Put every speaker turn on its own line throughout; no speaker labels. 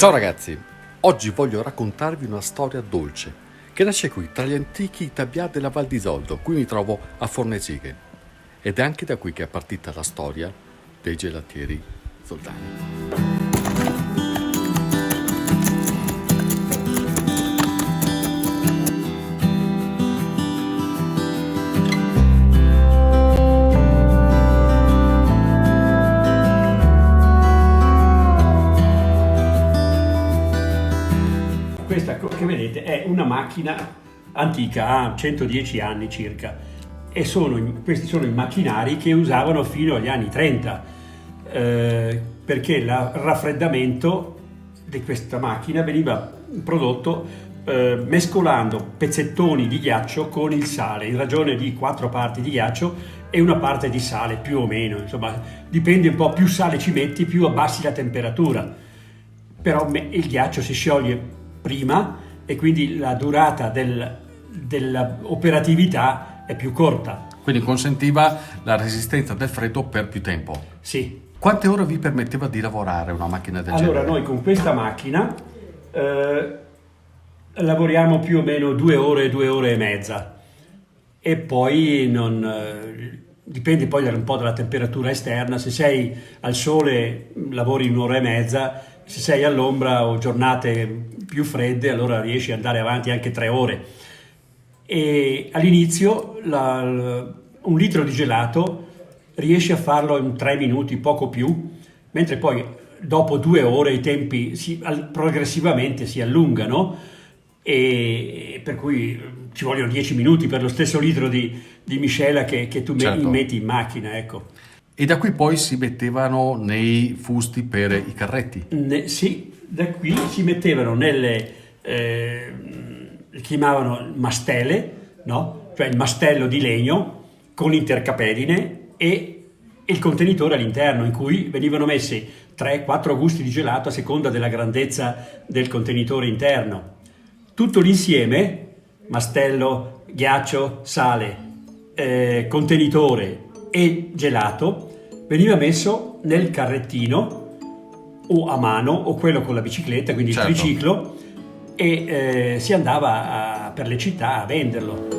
Ciao ragazzi, oggi voglio raccontarvi una storia dolce che nasce qui tra gli antichi tabià della Val di Zoldo. Qui mi trovo a Fornesighe ed è anche da qui che è partita la storia dei gelatieri zoldani.
Questa che vedete è una macchina antica, ha 110 anni circa, e questi sono i macchinari che usavano fino agli anni 30, perché il raffreddamento di questa macchina veniva prodotto mescolando pezzettoni di ghiaccio con il sale, in ragione di 4 parti di ghiaccio e una parte di sale, più o meno, insomma dipende un po', più sale ci metti più abbassi la temperatura, però il ghiaccio si scioglie prima e quindi la durata dell'operatività è più corta.
Quindi consentiva la resistenza del freddo per più tempo.
Sì.
Quante ore vi permetteva di lavorare una macchina del genere?
Allora noi con questa macchina lavoriamo più o meno 2 ore e mezza e poi dipende poi un po' dalla temperatura esterna. Se sei al sole lavori 1 ora e mezza, se sei all'ombra o giornate più fredde allora riesci ad andare avanti anche 3 ore. E all'inizio un litro di gelato riesci a farlo in 3 minuti, poco più, mentre poi dopo 2 ore i tempi progressivamente si allungano, e per cui ci vogliono 10 minuti per lo stesso litro di miscela che tu metti in macchina, ecco.
E da qui poi si mettevano nei fusti per i carretti?
Sì, da qui si mettevano le chiamavano mastele, no? Cioè il mastello di legno con intercapedine e il contenitore all'interno, in cui venivano messi 3-4 gusti di gelato a seconda della grandezza del contenitore interno. Tutto l'insieme, mastello, ghiaccio, sale, contenitore e gelato, veniva messo nel carrettino o a mano o quello con la bicicletta, quindi il triciclo, e si andava per le città a venderlo.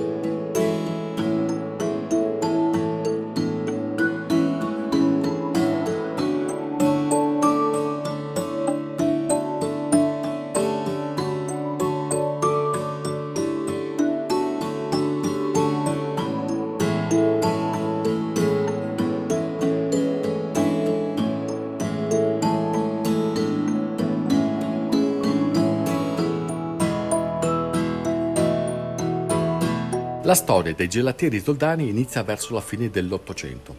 La storia dei gelatieri zoldani inizia verso la fine dell'Ottocento.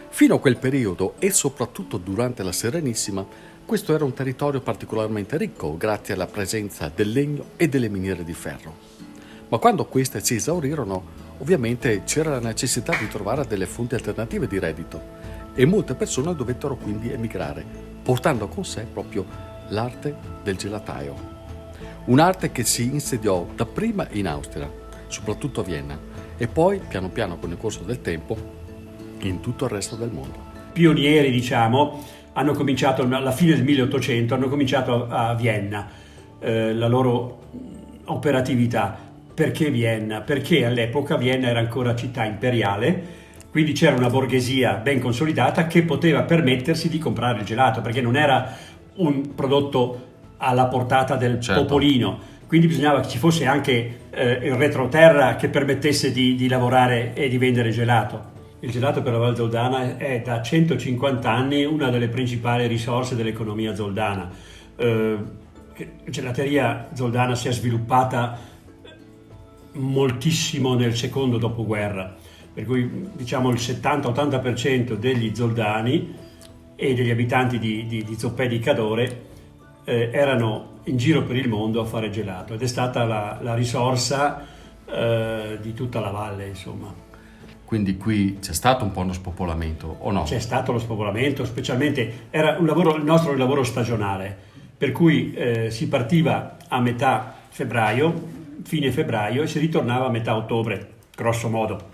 Fino a quel periodo e soprattutto durante la Serenissima, questo era un territorio particolarmente ricco grazie alla presenza del legno e delle miniere di ferro. Ma quando queste si esaurirono, ovviamente c'era la necessità di trovare delle fonti alternative di reddito e molte persone dovettero quindi emigrare, portando con sé proprio l'arte del gelataio. Un'arte che si insediò dapprima in Austria, soprattutto a Vienna, e poi piano piano con il corso del tempo in tutto il resto del mondo.
Pionieri, diciamo, hanno cominciato alla fine del 1800, hanno cominciato a Vienna la loro operatività. Perché Vienna? Perché all'epoca Vienna era ancora città imperiale, quindi c'era una borghesia ben consolidata che poteva permettersi di comprare il gelato, perché non era un prodotto alla portata del popolino. Quindi bisognava che ci fosse anche il retroterra che permettesse di lavorare e di vendere gelato. Il gelato per la Val Zoldana è da 150 anni una delle principali risorse dell'economia zoldana. La gelateria zoldana si è sviluppata moltissimo nel secondo dopoguerra, per cui diciamo il 70-80% degli zoldani e degli abitanti di Zoppé di Cadore erano in giro per il mondo a fare gelato, ed è stata la risorsa di tutta la valle, insomma.
Quindi qui c'è stato un po' uno spopolamento, o no?
C'è stato lo spopolamento, specialmente era il nostro un lavoro stagionale, per cui si partiva a metà febbraio, fine febbraio, e si ritornava a metà ottobre, grosso modo.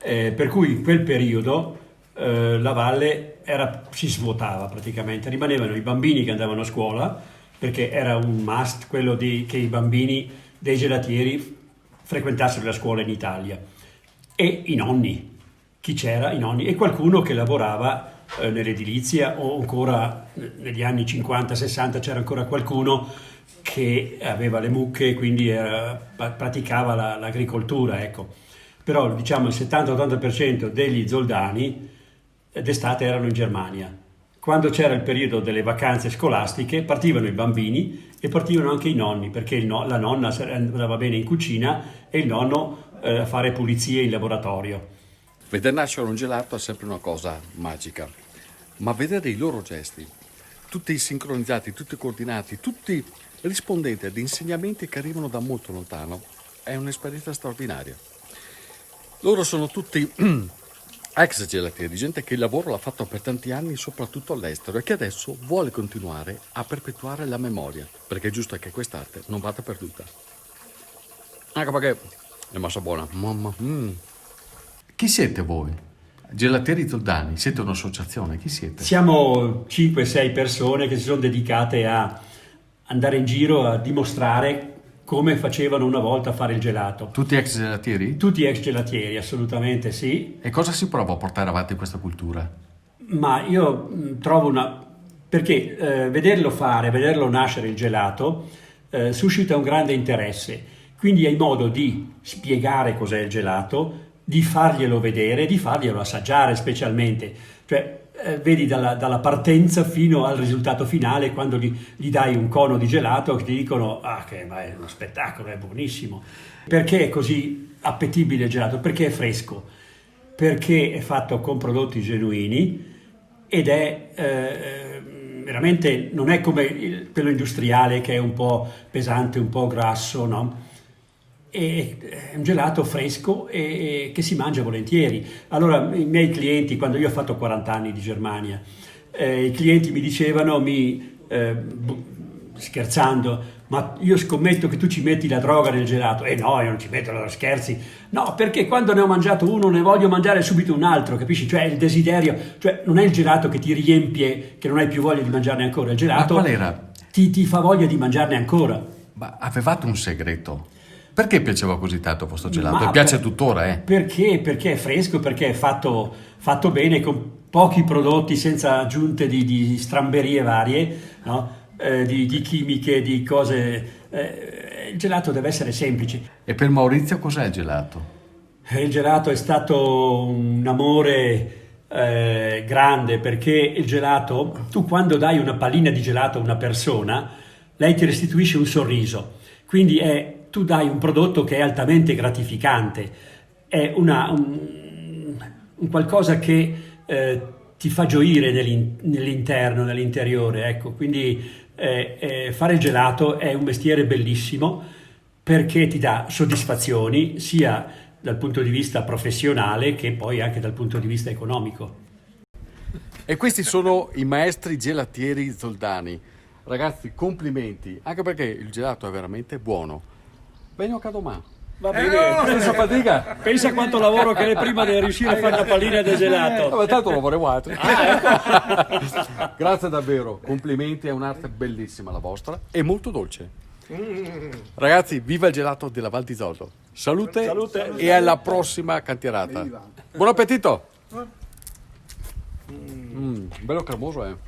Per cui in quel periodo la valle si svuotava praticamente, rimanevano i bambini che andavano a scuola, perché era un must quello che i bambini dei gelatieri frequentassero la scuola in Italia, e i nonni, chi c'era? I nonni, e qualcuno che lavorava nell'edilizia, o ancora negli anni 50-60 c'era ancora qualcuno che aveva le mucche, quindi praticava l'agricoltura, ecco. Però diciamo il 70-80% degli zoldani d'estate erano in Germania. Quando c'era il periodo delle vacanze scolastiche partivano i bambini e partivano anche i nonni, perché la nonna andava bene in cucina e il nonno a fare pulizie in laboratorio.
Vedere nascere un gelato è sempre una cosa magica, ma vedere i loro gesti, tutti sincronizzati, tutti coordinati, tutti rispondenti ad insegnamenti che arrivano da molto lontano, è un'esperienza straordinaria. Loro sono tutti ex gelatieri, gente che il lavoro l'ha fatto per tanti anni, soprattutto all'estero, e che adesso vuole continuare a perpetuare la memoria, perché è giusto che quest'arte non vada perduta. Anche perché è massa buona. Mamma. Chi siete voi? Gelatieri Zoldani, siete un'associazione? Chi siete?
Siamo 5-6 persone che si sono dedicate a andare in giro a dimostrare come facevano una volta a fare il gelato.
Tutti ex gelatieri?
Tutti ex gelatieri, assolutamente sì.
E cosa si prova a portare avanti questa cultura?
Ma io trovo perché vederlo fare, vederlo nascere il gelato, suscita un grande interesse. Quindi hai modo di spiegare cos'è il gelato, di farglielo vedere, di farglielo assaggiare specialmente. Cioè, vedi dalla partenza fino al risultato finale, quando gli dai un cono di gelato che ti dicono ma è uno spettacolo, è buonissimo. Perché è così appetibile il gelato? Perché è fresco, perché è fatto con prodotti genuini ed è veramente, non è come quello industriale che è un po' pesante, un po' grasso, no? È un gelato fresco e che si mangia volentieri. Allora i miei clienti, quando io ho fatto 40 anni di Germania, i clienti mi dicevano, scherzando, ma io scommetto che tu ci metti la droga nel gelato. No, io non ci metto, allora scherzi. No, perché quando ne ho mangiato uno ne voglio mangiare subito un altro, capisci? Cioè il desiderio, cioè non è il gelato che ti riempie, che non hai più voglia di mangiarne ancora, il gelato
Ma qual era?
ti fa voglia di mangiarne ancora.
Ma avevate un segreto? Perché piaceva così tanto questo gelato?
Ma
E piace tuttora, eh?
Perché? Perché è fresco, perché è fatto bene, con pochi prodotti, senza aggiunte di stramberie varie, no? Di chimiche, di cose. Il gelato deve essere semplice.
E per Maurizio cos'è il gelato?
Il gelato è stato un amore grande, perché il gelato, tu quando dai una pallina di gelato a una persona, lei ti restituisce un sorriso. Quindi tu dai un prodotto che è altamente gratificante, è un qualcosa che ti fa gioire nell'interno, nell'interiore, ecco. Quindi fare il gelato è un mestiere bellissimo, perché ti dà soddisfazioni sia dal punto di vista professionale che poi anche dal punto di vista economico.
E questi sono i maestri gelatieri Zoldani. Ragazzi, complimenti, anche perché il gelato è veramente buono. Vengo a domani.
Va bene,
Senza fatica.
pensa quanto lavoro che è prima di riuscire a fare la pallina del gelato.
Ma tanto lo volevo altri. Grazie davvero, complimenti, è un'arte bellissima la vostra e molto dolce. Ragazzi, viva il gelato della Val di Zoldo. Salute e alla prossima cantierata. Buon appetito! Bello cremoso,